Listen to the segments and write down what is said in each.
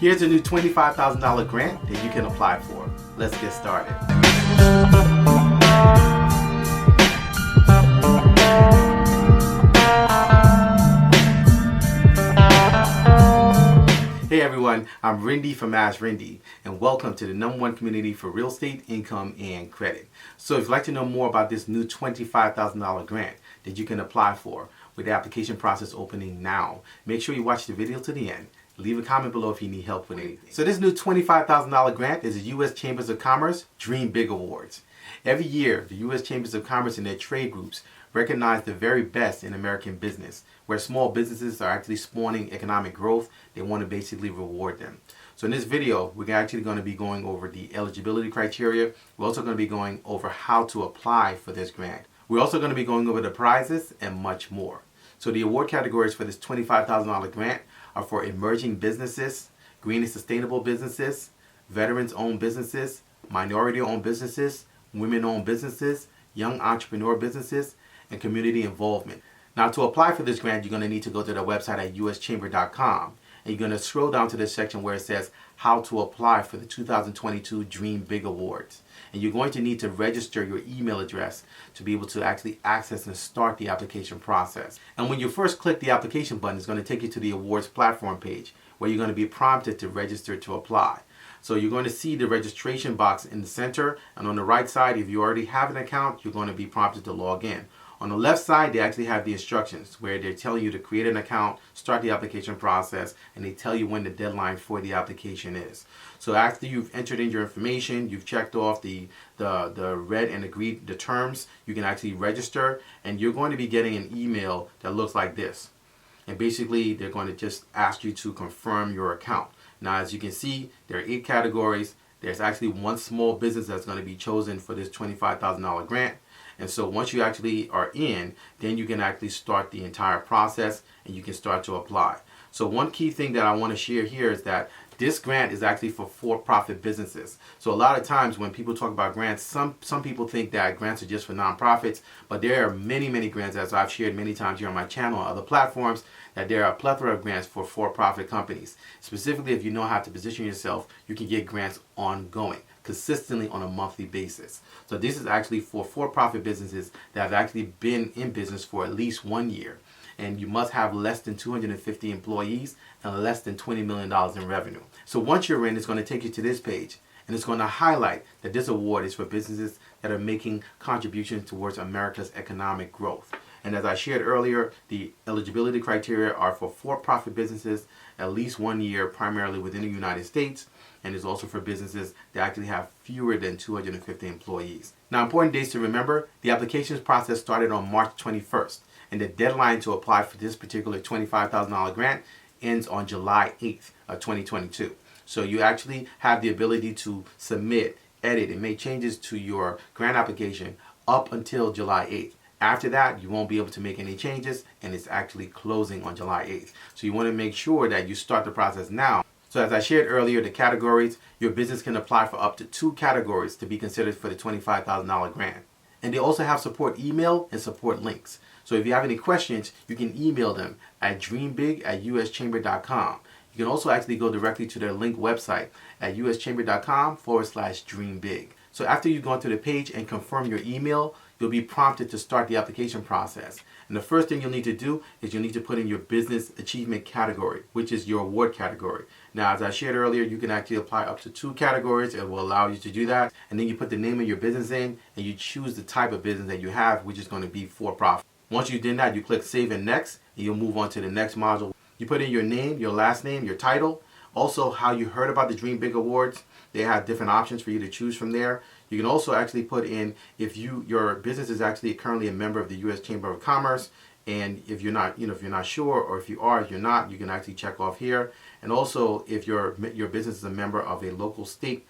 Here's a new $25,000 grant that you can apply for. Let's get started. Hey everyone, I'm Rinde from AskRinde, and welcome to the #1 community for real estate, income, and credit. So if you'd like to know more about this new $25,000 grant that you can apply for with the application process opening now, make sure you watch the video to the end. Leave a comment below if you need help with anything. So this new $25,000 grant is the U.S. Chambers of Commerce Dream Big Awards. Every year, the U.S. Chambers of Commerce and their trade groups recognize the very best in American business, where small businesses are actually spawning economic growth. They want to basically reward them. So in this video, we're actually going to be going over the eligibility criteria. We're also going to be going over how to apply for this grant. We're also going to be going over the prizes and much more. So the award categories for this $25,000 grant are for emerging businesses, green and sustainable businesses, veterans-owned businesses, minority-owned businesses, women-owned businesses, young entrepreneur businesses, and community involvement. Now, to apply for this grant, you're going to need to go to the website at uschamber.com, and you're going to scroll down to this section where it says how to apply for the 2022 Dream Big Awards. And you're going to need to register your email address to be able to actually access and start the application process. And when you first click the application button, it's going to take you to the awards platform page where you're going to be prompted to register to apply. So you're going to see the registration box in the center, and on the right side, if you already have an account, you're going to be prompted to log in. On the left side, they actually have the instructions where they're telling you to create an account, start the application process, and they tell you when the deadline for the application is. So after you've entered in your information, you've checked off the read and agreed the terms, you can actually register, and you're going to be getting an email that looks like this. And basically, they're going to just ask you to confirm your account. Now, as you can see, there are 8 categories. There's actually one small business that's going to be chosen for this $25,000 grant. And so once you actually are in, then you can actually start the entire process and you can start to apply. So one key thing that I want to share here is that this grant is actually for for-profit businesses. So a lot of times when people talk about grants, some people think that grants are just for nonprofits, but there are many grants, as I've shared many times here on my channel and other platforms, that there are a plethora of grants for for-profit companies. Specifically, if you know how to position yourself, you can get grants ongoing, consistently on a monthly basis. So this is actually for for-profit businesses that have actually been in business for at least 1 year. And you must have less than 250 employees and less than $20 million in revenue. So once you're in, it's going to take you to this page, and it's going to highlight that this award is for businesses that are making contributions towards America's economic growth. And as I shared earlier, the eligibility criteria are for for-profit businesses at least 1 year, primarily within the United States, and is also for businesses that actually have fewer than 250 employees. Now, important dates to remember: the applications process started on March 21st, and the deadline to apply for this particular $25,000 grant ends on July 8th of 2022. So you actually have the ability to submit, edit, and make changes to your grant application up until July 8th. After that, you won't be able to make any changes, and it's actually closing on July 8th. So you want to make sure that you start the process now. So as I shared earlier, the categories, your business can apply for up to 2 categories to be considered for the $25,000 grant. And they also have support email and support links. So if you have any questions, you can email them at dreambig@uschamber.com. You can also actually go directly to their link website at uschamber.com/dreambig. So after you've gone through the page and confirm your email, you'll be prompted to start the application process. And the first thing you'll need to do is you'll need to put in your business achievement category, which is your award category. Now, as I shared earlier, you can actually apply up to 2 categories. It will allow you to do that. And then you put the name of your business in, and you choose the type of business that you have, which is going to be for profit. Once you've done that, you click Save and Next, and you'll move on to the next module. You put in your name, your last name, your title, also how you heard about the Dream Big Awards. They have different options for you to choose from there. You can also actually put in if your business is actually currently a member of the U.S. Chamber of Commerce, and if you're not, if you're not sure, or if you're not, you can actually check off here. And also, if your business is a member of a local state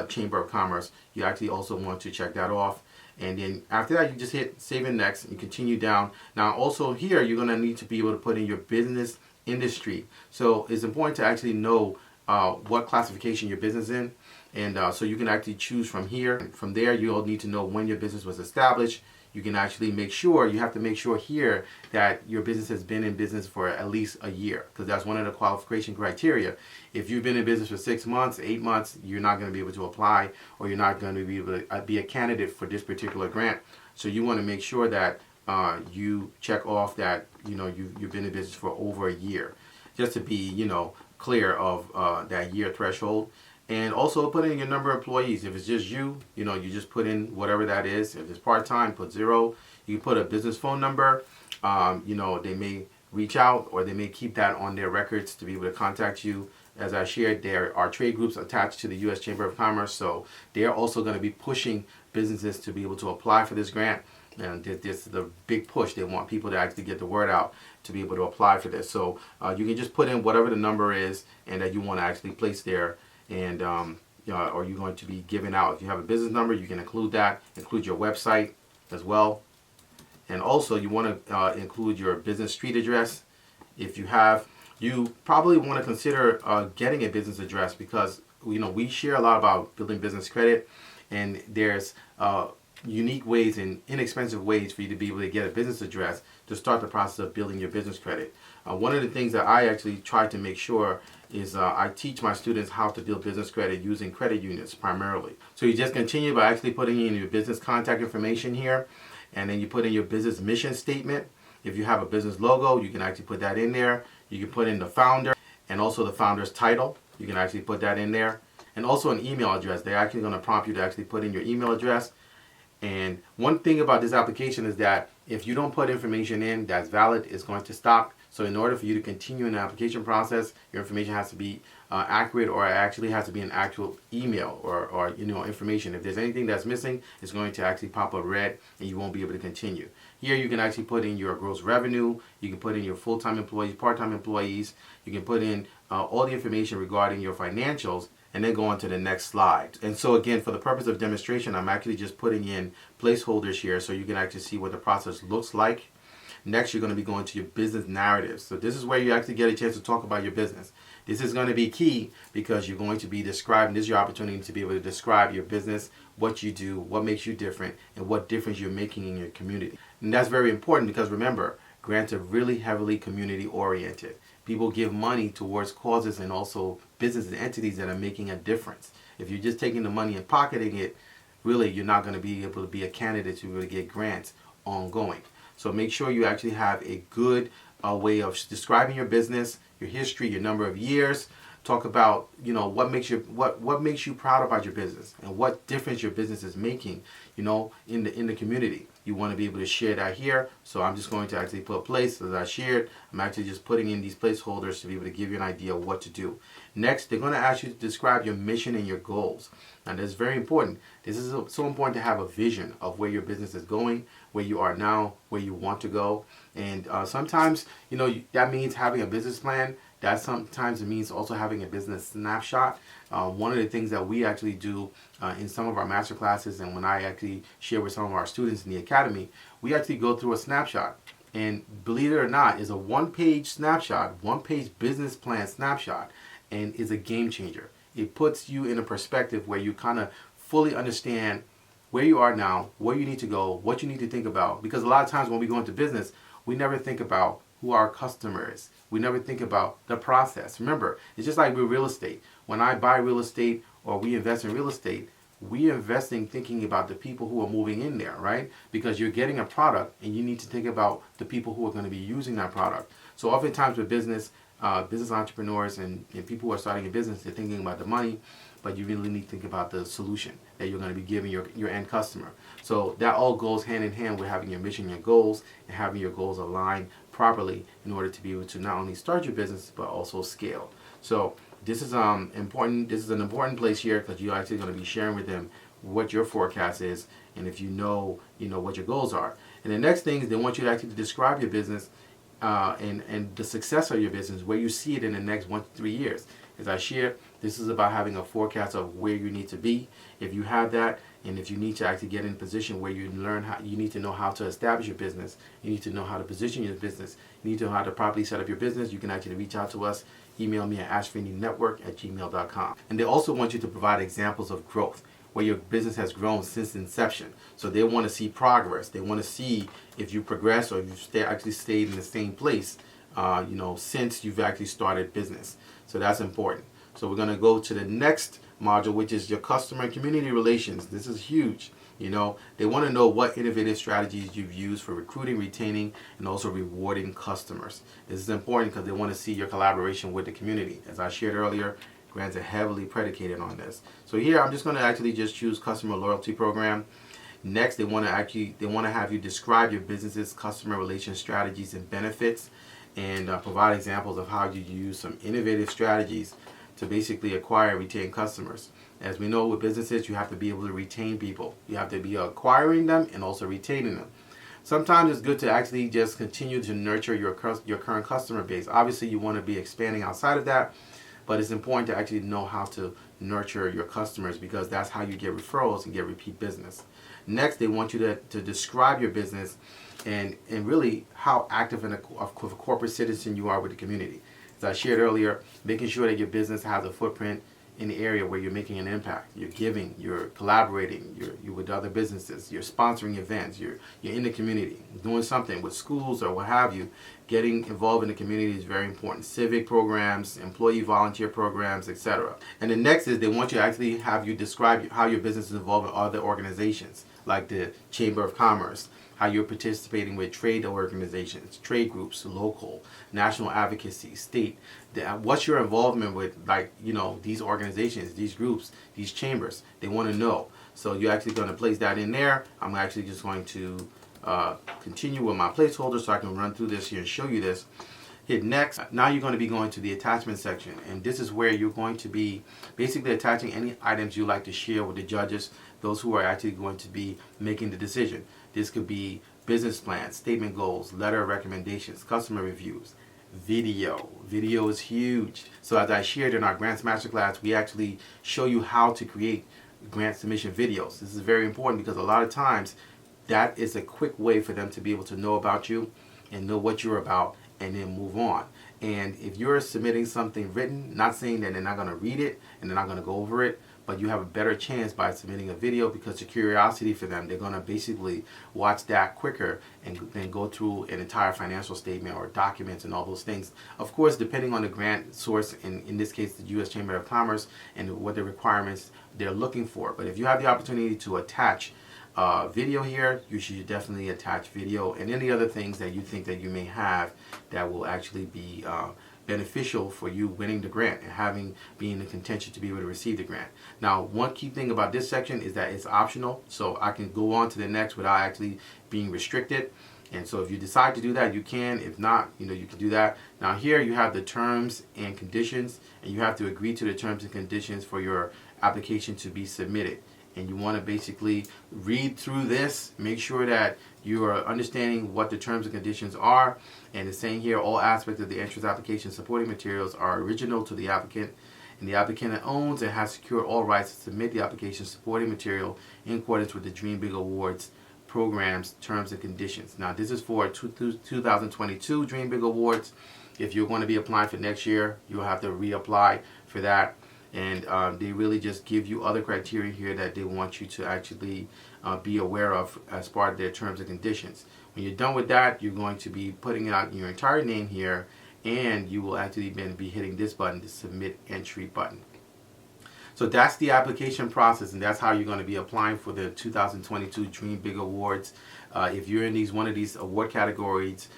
Chamber of Commerce, you actually also want to check that off. And then after that, you just hit Save and Next and continue down. Now, also here, you're going to need to be able to put in your business industry. So it's important to actually know what classification your business is in. And so you can actually choose from here. From there, you'll need to know when your business was established. you can actually make sure, you have to make sure here that your business has been in business for at least a year, because that's one of the qualification criteria. If you've been in business for 6 months, 8 months, you're not going to be able to apply, or you're not going to be able to be a candidate for this particular grant. So you want to make sure that you check off that you've been in business for over a year, just to be clear of that year threshold. And also put in your number of employees. If it's just you just put in whatever that is. If it's part-time, put 0. You can put a business phone number. They may reach out, or they may keep that on their records to be able to contact you. As I shared, there are trade groups attached to the U.S. Chamber of Commerce, so they're also going to be pushing businesses to be able to apply for this grant. And this is the big push. They want people to actually get the word out to be able to apply for this. So you can just put in whatever the number is and that you want to actually place there. And or you're going to be giving out. If you have a business number, you can include that. Include your website as well. And also you want to include your business street address. If you have, you probably want to consider getting a business address, because we share a lot about building business credit, and there's unique ways and inexpensive ways for you to be able to get a business address to start the process of building your business credit. One of the things that I actually try to make sure is I teach my students how to build business credit using credit unions primarily. So you just continue by actually putting in your business contact information here, and then you put in your business mission statement. If you have a business logo, you can actually put that in there. You can put in the founder and also the founder's title. You can actually put that in there. And also an email address. They're actually going to prompt you to actually put in your email address. And one thing about this application is that if you don't put information in that's valid, it's going to stop. So in order for you to continue in the application process, your information has to be accurate, or it actually has to be an actual email or information. If there's anything that's missing, it's going to actually pop up red and you won't be able to continue. Here you can actually put in your gross revenue. You can put in your full-time employees, part-time employees. You can put in all the information regarding your financials, and then go on to the next slide. And so again, for the purpose of demonstration, I'm actually just putting in placeholders here so you can actually see what the process looks like. Next, you're going to be going to your business narrative. So this is where you actually get a chance to talk about your business. This is going to be key because you're going to be describing, this is your opportunity to be able to describe your business, what you do, what makes you different, and what difference you're making in your community. And that's very important because remember, grants are really heavily community oriented. People give money towards causes and also business and entities that are making a difference. If you're just taking the money and pocketing it, really you're not going to be able to be a candidate to really get grants ongoing. So make sure you actually have a good way of describing your business, your history, your number of years. Talk about what makes you proud about your business and what difference your business is making in the community. You want to be able to share that here. So I'm just going to actually put place as I shared. I'm actually just putting in these placeholders to be able to give you an idea of what to do. Next, they're going to ask you to describe your mission and your goals. And that's very important. This is so important to have a vision of where your business is going, where you are now, where you want to go. And sometimes, that means having a business plan. That sometimes it means also having a business snapshot. One of the things that we actually do in some of our master classes, and when I actually share with some of our students in the academy, we actually go through a snapshot. And believe it or not, is a one-page snapshot, one-page business plan snapshot, and is a game changer. It puts you in a perspective where you kind of fully understand where you are now, where you need to go, what you need to think about. Because a lot of times when we go into business, we never think about who our customer is. We never think about the process. Remember, it's just like with real estate. When I buy real estate or we invest in real estate, we investing thinking about the people who are moving in there, right? Because you're getting a product and you need to think about the people who are going to be using that product. So oftentimes with business entrepreneurs and people who are starting a business, they're thinking about the money, but you really need to think about the solution that you're going to be giving your end customer. So that all goes hand in hand with having your mission, your goals, and having your goals aligned properly in order to be able to not only start your business, but also scale. So this is important. This is an important place here because you're actually going to be sharing with them what your forecast is, and if you know what your goals are. And the next thing is they want you to actually describe your business and the success of your business, where you see it in the next 1 to 3 years. As I shared, this is about having a forecast of where you need to be. If you have that, and if you need to actually get in a position where you you need to know how to establish your business, you need to know how to position your business, you need to know how to properly set up your business, you can actually reach out to us. Email me at AskRinde@gmail.com. And they also want you to provide examples of growth. where your business has grown since inception. So they want to see progress. They want to see if you progress or if you actually stayed in the same place, since you've actually started business. So that's important. So we're going to go to the next module, which is your customer and community relations. This is huge. They want to know what innovative strategies you've used for recruiting, retaining, and also rewarding customers. This is important because they want to see your collaboration with the community. As I shared earlier, grants are heavily predicated on this. So here I'm just going to actually just choose customer loyalty program. Next, they want to have you describe your business's customer relation strategies and benefits, and provide examples of how you use some innovative strategies to basically acquire and retain customers. As we know with businesses, you have to be able to retain people. You have to be acquiring them and also retaining them. Sometimes it's good to actually just continue to nurture your current customer base. Obviously, you want to be expanding outside of that, but it's important to actually know how to nurture your customers, because that's how you get referrals and get repeat business. Next, they want you to describe your business and really how active of a corporate citizen you are with the community. As I shared earlier, making sure that your business has a footprint in the area where you're making an impact. You're giving, you're collaborating, you're with other businesses, you're sponsoring events, you're in the community, doing something with schools or what have you. Getting involved in the community is very important. Civic programs, employee volunteer programs, etc. And the next is they want you to actually have you describe how your business is involved in other organizations, like the Chamber of Commerce, how you're participating with trade organizations, trade groups, local, national advocacy, state. What's your involvement with, these organizations, these groups, these chambers? They want to know. So you're actually going to place that in there. I'm actually just going to continue with my placeholder so I can run through this here and show you this. Hit next. Now you're going to be going to the attachment section, and this is where you're going to be basically attaching any items you like to share with the judges, those who are actually going to be making the decision. This could be business plans, statement goals, letter of recommendations, customer reviews, video. Video is huge. So as I shared in our Grants Masterclass, we actually show you how to create grant submission videos. This is very important because a lot of times that is a quick way for them to be able to know about you and know what you're about and then move on. And if you're submitting something written, not saying that they're not going to read it and they're not going to go over it, but you have a better chance by submitting a video, because the curiosity for them, they're going to basically watch that quicker and then go through an entire financial statement or documents and all those things. Of course, depending on the grant source, in this case the U.S. Chamber of Commerce, and what the requirements they're looking for. But if you have the opportunity to attach video here, you should definitely attach video and any other things that you think that you may have that will actually be beneficial for you winning the grant and being in contention to be able to receive the grant. Now, one key thing about this section is that it's optional, so I can go on to the next without actually being restricted. And so if you decide to do that, you can. If not, you can do that. Now here you have the terms and conditions, and you have to agree to the terms and conditions for your application to be submitted. And you want to basically read through this, make sure that you are understanding what the terms and conditions are. And it's saying here, all aspects of the entrance application supporting materials are original to the applicant, and the applicant owns and has secured all rights to submit the application supporting material in accordance with the Dream Big Awards program's terms and conditions. Now, this is for 2022 Dream Big Awards. If you're going to be applying for next year, you'll have to reapply for that. And they really just give you other criteria here that they want you to actually be aware of as part of their terms and conditions. When you're done with that, you're going to be putting out your entire name here, and you will actually be hitting this button, the Submit Entry button. So that's the application process, and that's how you're going to be applying for the 2022 Dream Big Awards. If you're in one of these award categories,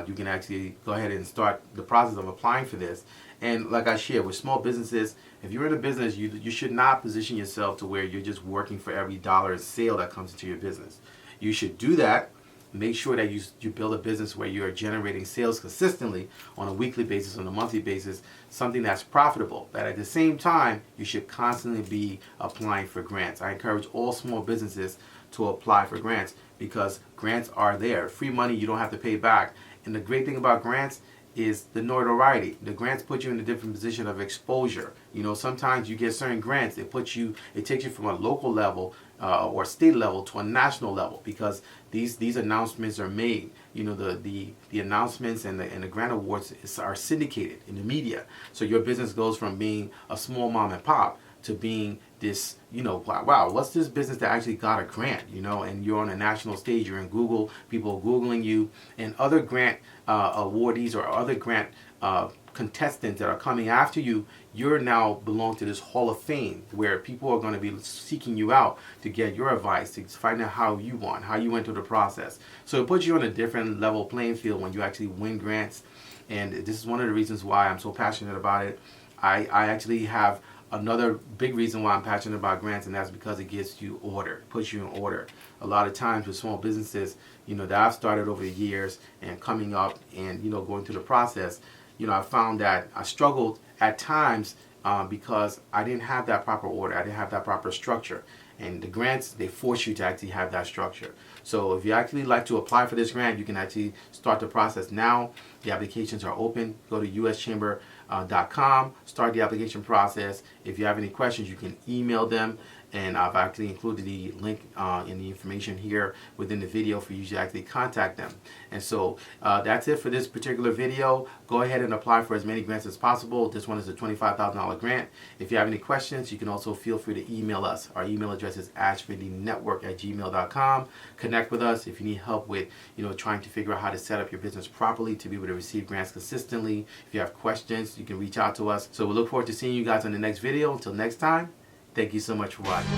you can actually go ahead and start the process of applying for this. And like I shared, with small businesses, if you're in a business, you should not position yourself to where you're just working for every dollar in sale that comes into your business. You should do that. Make sure that you build a business where you're generating sales consistently on a weekly basis, on a monthly basis, something that's profitable. But at the same time, you should constantly be applying for grants. I encourage all small businesses to apply for grants, because grants are there. Free money you don't have to pay back. And the great thing about grants is the notoriety. The grants put you in a different position of exposure. Sometimes you get certain grants, it takes you from a local level or state level to a national level, because these announcements are made. The announcements and the grant awards are syndicated in the media. So your business goes from being a small mom and pop to being this, wow, what's this business that actually got a grant, and you're on a national stage, you're in Google, people are Googling you, and other grant awardees or other grant contestants that are coming after you, you're now belong to this hall of fame where people are going to be seeking you out to get your advice, to find out how you went through the process. So it puts you on a different level playing field when you actually win grants. And this is one of the reasons why I'm so passionate about it. I actually have another big reason why I'm passionate about grants, and that's because it gets you order, puts you in order. A lot of times with small businesses, that I've started over the years and coming up and, going through the process, I found that I struggled at times because I didn't have that proper order. I didn't have that proper structure. And the grants, they force you to actually have that structure. So if you actually like to apply for this grant, you can actually start the process now. The applications are open. Go to uschamber.com, start the application process. If you have any questions, you can email them. And I've actually included the link in the information here within the video for you to actually contact them. And so that's it for this particular video. Go ahead and apply for as many grants as possible. This one is a $25,000 grant. If you have any questions, you can also feel free to email us. Our email address is AskRindeNetwork@gmail.com. Connect with us if you need help with trying to figure out how to set up your business properly to be able to receive grants consistently. If you have questions, you can reach out to us. So we look forward to seeing you guys on the next video. Until next time, thank you so much for watching.